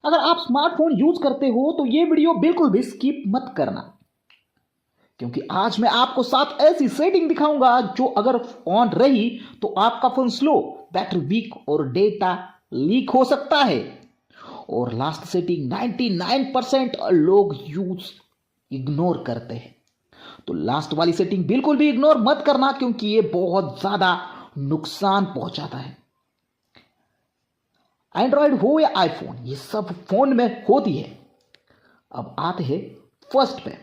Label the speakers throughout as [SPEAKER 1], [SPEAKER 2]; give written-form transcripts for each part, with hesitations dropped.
[SPEAKER 1] अगर आप smartphone use करते हो तो ये वीडियो बिल्कुल भी स्किप मत करना, क्योंकि आज मैं आपको 7 ऐसी सेटिंग दिखाऊंगा जो अगर ऑन रही तो आपका फोन स्लो, बैटरी वीक और डेटा लीक हो सकता है। और लास्ट सेटिंग 99% लोग यूज इग्नोर करते हैं, तो लास्ट वाली सेटिंग बिल्कुल भी इग्नोर मत करना, क्योंकि ये बहुत ज्यादा नुकसान पहुंचाता है। एंड्रॉयड हो या आईफोन, ये सब फोन में होती है। अब आते हैं फर्स्ट पे।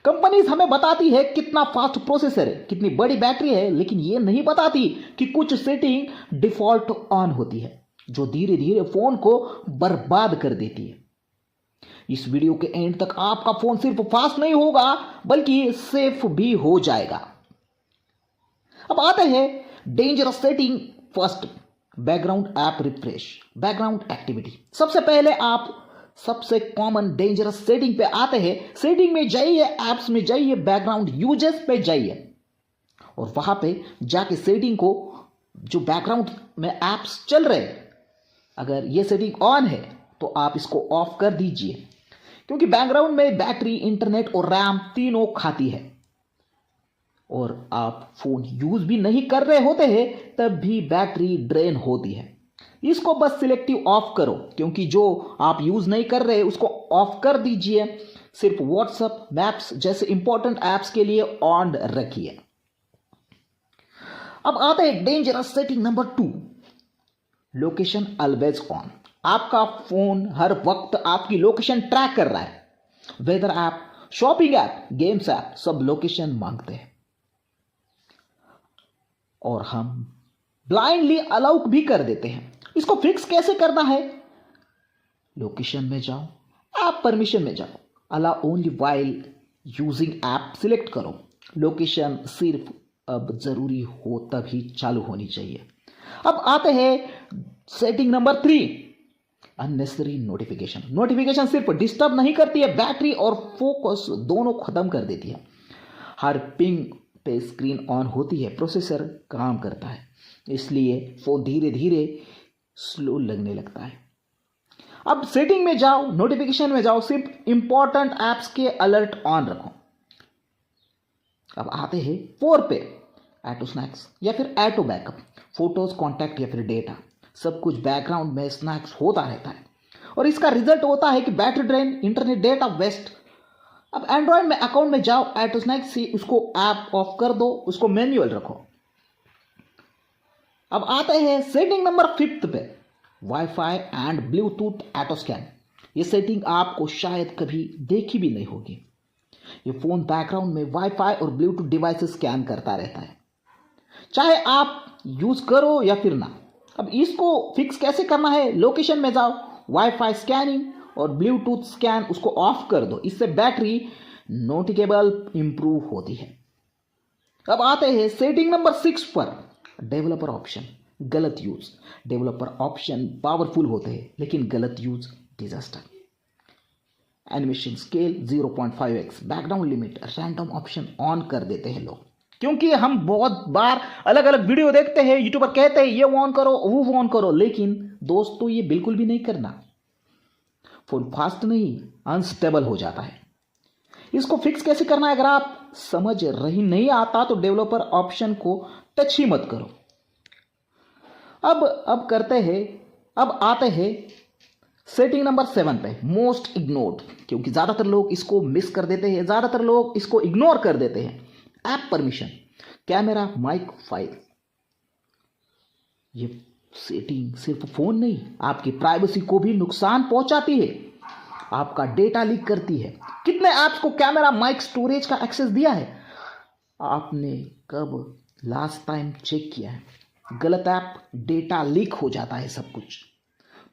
[SPEAKER 1] कंपनीज हमें बताती है कितना फास्ट प्रोसेसर है, कितनी बड़ी बैटरी है, लेकिन ये नहीं बताती कि कुछ सेटिंग डिफॉल्ट ऑन होती है जो धीरे धीरे फोन को बर्बाद कर देती है। इस वीडियो के एंड तक आपका फोन सिर्फ फास्ट नहीं होगा बल्कि सेफ भी हो जाएगा। अब आते हैं dangerous setting. First, background app refresh, background activity. सबसे पहले आप सबसे कॉमन डेंजरस सेटिंग पे आते हैं। सेटिंग में जाइए, ऐप्स में जाइए, बैकग्राउंड यूजेस पे जाइए और वहां पे जाके सेटिंग को, जो बैकग्राउंड में ऐप्स चल रहे हैं, अगर ये सेटिंग ऑन है तो आप इसको ऑफ कर दीजिए, क्योंकि बैकग्राउंड में बैटरी, इंटरनेट और रैम तीनों खाती है और आप फोन यूज भी नहीं कर रहे होते हैं तब भी बैटरी ड्रेन होती है। इसको बस सिलेक्टिव ऑफ करो, क्योंकि जो आप यूज नहीं कर रहे उसको ऑफ कर दीजिए। सिर्फ व्हाट्सएप, मैप्स जैसे इंपॉर्टेंट ऐप्स के लिए ऑन रखिए। अब आते हैं dangerous setting number 2, location always on. आपका फोन हर वक्त आपकी लोकेशन ट्रैक कर रहा है। Weather app, shopping app, games app, सब लोकेशन मांगते हैं और हम ब्लाइंडली अलाउ भी कर देते हैं। इसको फिक्स कैसे करना है? लोकेशन में जाओ, ऐप परमिशन में जाओ, allow only while using app select करो। लोकेशन सिर्फ अब जरूरी हो तभी चालू होनी चाहिए। अब आते हैं setting number 3, unnecessary notification. Notification सिर्फ डिस्टर्ब नहीं करती है, बैटरी और फोकस दोनों खत्म कर देती है। हर पिंग पे स्क्रीन ऑन होती है, प्रोसेसर काम करता है, इसलिए फोन धीरे धीरे स्लो लगने लगता है। अब सेटिंग में जाओ, नोटिफिकेशन में जाओ, सिर्फ इंपॉर्टेंट ऐप्स के अलर्ट ऑन रखो। अब आते हैं 4 पे, ऑटो स्नैक्स या फिर ऑटो बैकअप। फोटोज, कॉन्टैक्ट या फिर डेटा, सब कुछ बैकग्राउंड में स्नैक्स होता रहता है और इसका रिजल्ट होता है कि battery drain, internet data waste. अब एंड्रॉयड में अकाउंट में जाओ, ऑटो स्नैक्स से उसको ऐप ऑफ कर दो, उसको मैन्युअल रखो। अब आते हैं सेटिंग नंबर 5 पे, wifi and Bluetooth auto scan. ये सेटिंग आपको शायद कभी देखी भी नहीं होगी। ये फोन बैकग्राउंड में वाईफाई और ब्लूटूथ डिवाइसेस स्कैन करता रहता है, चाहे आप यूज करो या फिर ना। अब इसको फिक्स कैसे करना है? लोकेशन में जाओ, वाईफाई स्कैनिंग और ब्लूटूथ स्कैन उसको ऑफ कर दो, इससे बैटरी नोटिकेबल इंप्रूव होती है। अब आते हैं सेटिंग नंबर 6 पर, डेवलपर ऑप्शन। गलत यूज। डेवलपर ऑप्शन पावरफुल होते हैं लेकिन गलत use disaster. Animation scale 0.5x, background limit, random option on कर देते हैं लोग, क्योंकि हम बहुत बार अलग अलग वीडियो देखते हैं, यूट्यूबर कहते हैं ये ऑन करो, वो ऑन करो, लेकिन दोस्तों ये बिल्कुल भी नहीं करना। फोन फास्ट नहीं, अनस्टेबल हो जाता है। इसको फिक्स कैसे करना है? अगर आप समझ रही नहीं आता तो डेवलपर ऑप्शन को टच ही मत करो। अब करते हैं, अब आते हैं सेटिंग नंबर 7 पे, मोस्ट इग्नोर्ड, क्योंकि ज्यादातर लोग इसको मिस कर देते हैं, ज्यादातर लोग इसको इग्नोर कर देते हैं। App permission, camera, mic, file. ये सेटिंग सिर्फ फोन नहीं, आपकी प्राइवेसी को भी नुकसान पहुंचाती है, आपका डेटा लीक करती है। कितने ऐप्स को कैमरा, माइक, स्टोरेज का एक्सेस दिया है? आपने कब लास्ट टाइम चेक किया है? गलत ऐप, डेटा लीक हो जाता है सब कुछ।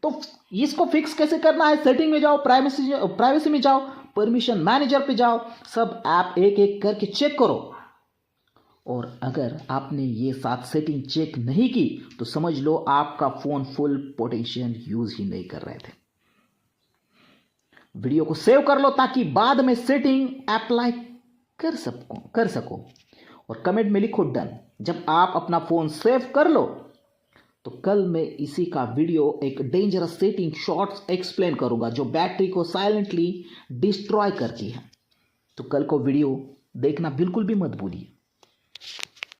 [SPEAKER 1] तो इसको फिक्स कैसे करना है? सेटिंग में जाओ, प्राइवेसी में जाओ, परमिशन मैनेजर पे जाओ, सब ऐप एक एक करके चेक करो। और अगर आपने ये 7 सेटिंग चेक नहीं की तो समझ लो आपका फोन फुल पोटेंशियल यूज ही नहीं कर रहे थे। वीडियो को सेव कर लो ताकि बाद में सेटिंग अप्लाई कर सको और कमेंट में लिखो डन। जब आप अपना फोन सेव कर लो तो तो कल मैं इसी का वीडियो एक डेंजरस सेटिंग शॉर्ट्स एक्सप्लेन करूंगा जो बैटरी को साइलेंटली डिस्ट्रॉय करती है। तो कल को वीडियो देखना बिल्कुल भी मत भूलिए।